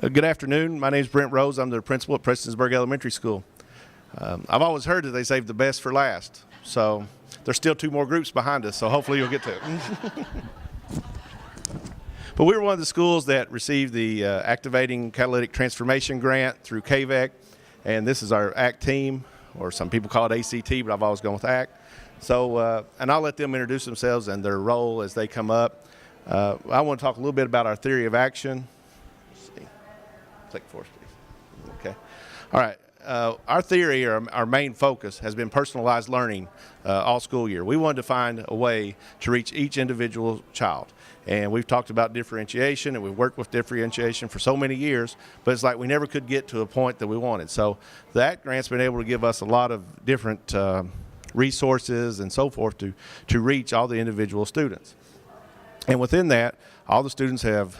Good afternoon. My name is Brent Rose. I'm the principal at Prestonsburg Elementary School. I've always heard that they save the best for last. So there's still two more groups behind us, so hopefully you'll get to it. But we were one of the schools that received the Activating Catalytic Transformation Grant through KVEC, and this is our ACT team, or some people call it ACT, but I've always gone with ACT. So, and I'll let them introduce themselves and their role as they come up. I want to talk a little bit about our theory of action. Let's see. Click force, please. Okay. All right. Our theory, or our main focus, has been personalized learning all school year. We wanted to find a way to reach each individual child. And we've talked about differentiation, and we've worked with differentiation for so many years, but it's like we never could get to a point that we wanted. So the ACT grant's been able to give us a lot of different resources and so forth to reach all the individual students. And within that, all the students have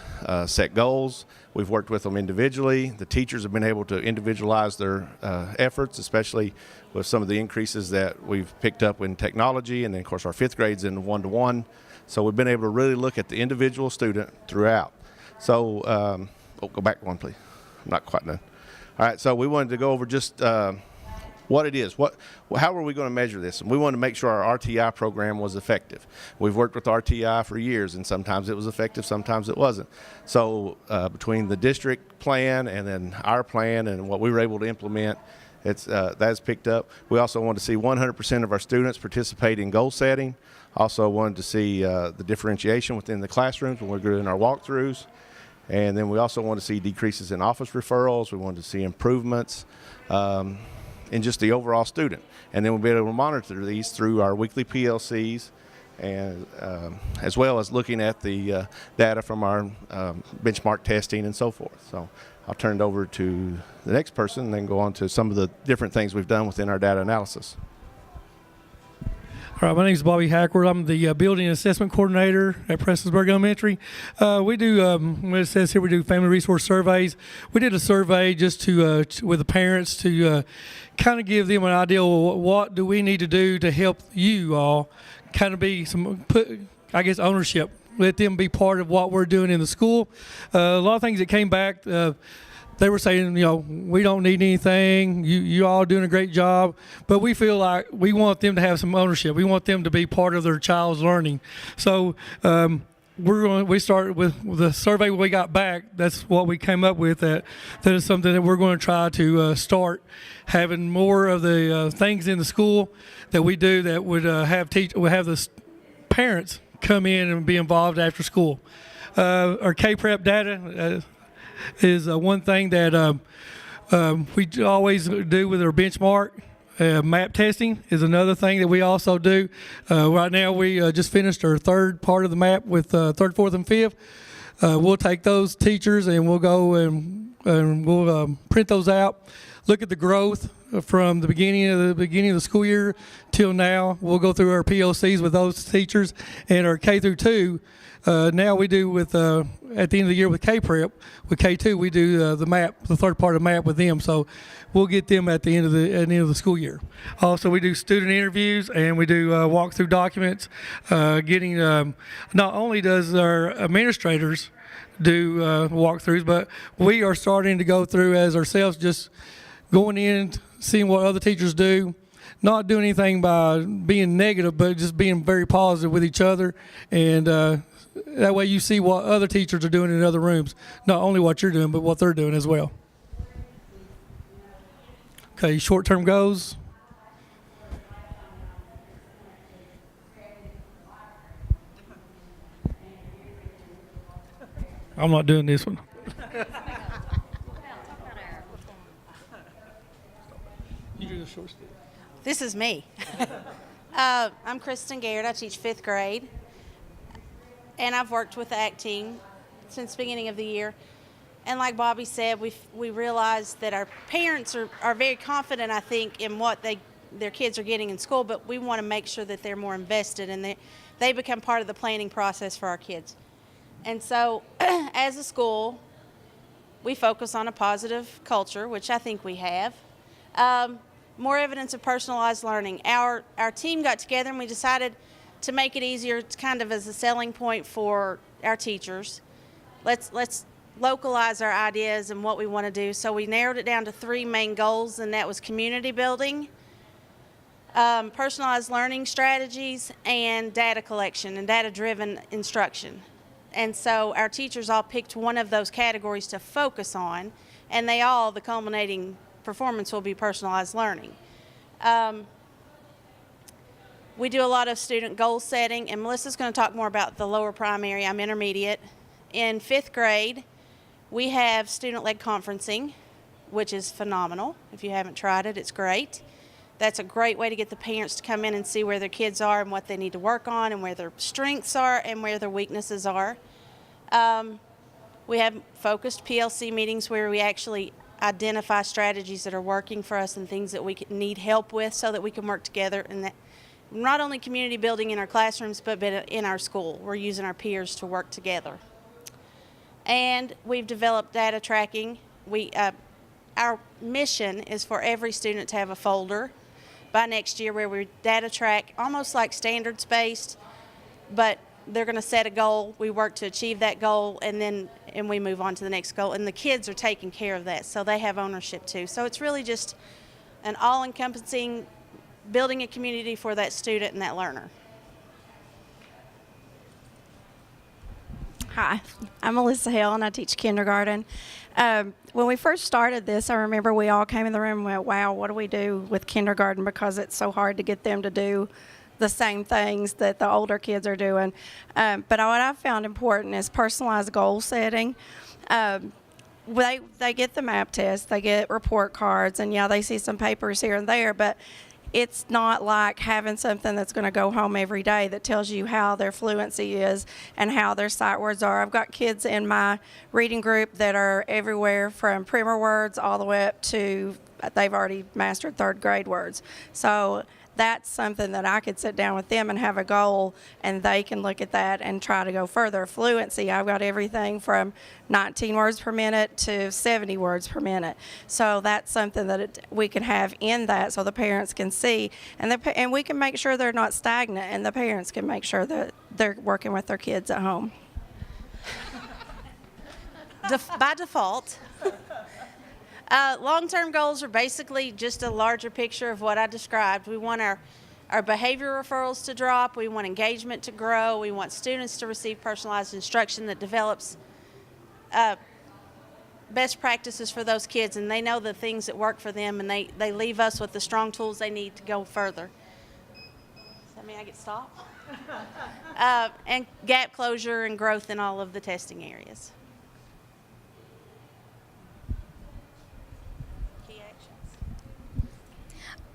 set goals. We've worked with them individually. The teachers have been able to individualize their efforts, especially with some of the increases that we've picked up in technology, and then of course our fifth grade's in one-to-one. So we've been able to really look at the individual student throughout. So, go back one, please. I'm not quite done. All right, so we wanted to go over just what it is. How are we going to measure this? And we wanted to make sure our RTI program was effective. We've worked with RTI for years, and sometimes it was effective, sometimes it wasn't. So between the district plan and then our plan and what we were able to implement, that's picked up. We also want to see 100% of our students participate in goal setting. Also wanted to see the differentiation within the classrooms when we're doing our walkthroughs. And then we also want to see decreases in office referrals. We wanted to see improvements in just the overall student. And then we'll be able to monitor these through our weekly PLCs, and as well as looking at the data from our benchmark testing and so forth. So I'll turn it over to the next person and then go on to some of the different things we've done within our data analysis. All right, my name is Bobby Hackworth. I'm the Building Assessment Coordinator at Prestonsburg Elementary. We do, what it says here, we do family resource surveys. We did a survey just to with the parents to kind of give them an idea of what do we need to do to help you all kind of be ownership. Let them be part of what we're doing in the school. A lot of things that came back, they were saying, we don't need anything. You all doing a great job, but we feel like we want them to have some ownership. We want them to be part of their child's learning. So we started with the survey we got back. That's what we came up with. That is something that we're going to try to start having more of the things in the school that we do that would have the parents come in and be involved after school. Our K-Prep data is one thing that we always do with our benchmark. Map testing is another thing that we also do. Right now we just finished our third part of the map with third, fourth, and fifth. We'll take those teachers and we'll go and we'll print those out, look at the growth from the beginning of the school year till now. We'll go through our POCs with those teachers, and our K through 2. Now we do with at the end of the year with K-Prep, with K2 we do the map, the third part of the map with them. So we'll get them at the end of the school year. Also, we do student interviews and we do walkthrough documents. Not only does our administrators do walkthroughs, but we are starting to go through as ourselves, just going in, seeing what other teachers do. Not doing anything by being negative, but just being very positive with each other, and that way you see what other teachers are doing in other rooms. Not only what you're doing, but what they're doing as well. Okay, short-term goals. I'm not doing this one. You do the short stick. This is me. I'm Kristen Garrett. I teach fifth grade, and I've worked with the ACT team since the beginning of the year. And like Bobby said, we realized that our parents are very confident, I think, in what their kids are getting in school, but we want to make sure that they're more invested and they become part of the planning process for our kids. And so as a school, we focus on a positive culture, which I think we have. More evidence of personalized learning. Our team got together and we decided to make it easier, kind of as a selling point for our teachers. Let's localize our ideas and what we want to do. So we narrowed it down to 3 main goals, and that was community building, personalized learning strategies, and data collection and data-driven instruction. And so our teachers all picked one of those categories to focus on, and the culminating performance will be personalized learning. We do a lot of student goal setting, and Melissa's going to talk more about the lower primary. I'm intermediate. In 5th grade, we have student-led conferencing, which is phenomenal. If you haven't tried it, it's great. That's a great way to get the parents to come in and see where their kids are and what they need to work on and where their strengths are and where their weaknesses are. We have focused PLC meetings where we actually identify strategies that are working for us and things that we need help with so that we can work together, and that not only community building in our classrooms but in our school. We're using our peers to work together. And we've developed data tracking. Our mission is for every student to have a folder by next year where we data track almost like standards-based, but they're going to set a goal, we work to achieve that goal, and we move on to the next goal. And the kids are taking care of that, so they have ownership too. So it's really just an all-encompassing building a community for that student and that learner. Hi, I'm Melissa Hill, and I teach kindergarten. When we first started this, I remember we all came in the room and went, wow, what do we do with kindergarten, because it's so hard to get them to do the same things that the older kids are doing. But what I've found important is personalized goal setting. They get the map test, they get report cards, and yeah, they see some papers here and there, but it's not like having something that's going to go home every day that tells you how their fluency is and how their sight words are. I've got kids in my reading group that are everywhere from primer words all the way up to they've already mastered 3rd grade words. So that's something that I could sit down with them and have a goal, and they can look at that and try to go further. Fluency, I've got everything from 19 words per minute to 70 words per minute. So that's something that we can have in that so the parents can see, and we can make sure they're not stagnant, and the parents can make sure that they're working with their kids at home. By default. Long-term goals are basically just a larger picture of what I described. We want our behavior referrals to drop. We want engagement to grow. We want students to receive personalized instruction that develops best practices for those kids, and they know the things that work for them, and they leave us with the strong tools they need to go further. Does that mean I get stopped? And gap closure and growth in all of the testing areas.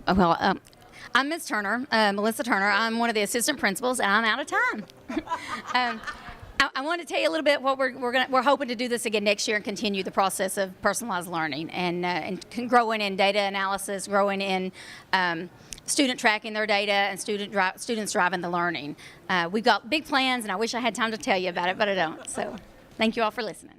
Well, I'm Ms. Turner, Melissa Turner. I'm one of the assistant principals, and I'm out of time. I want to tell you a little bit what we're hoping to do this again next year and continue the process of personalized learning and growing in data analysis, growing in student tracking their data, and students driving the learning. We've got big plans, and I wish I had time to tell you about it, but I don't. So thank you all for listening.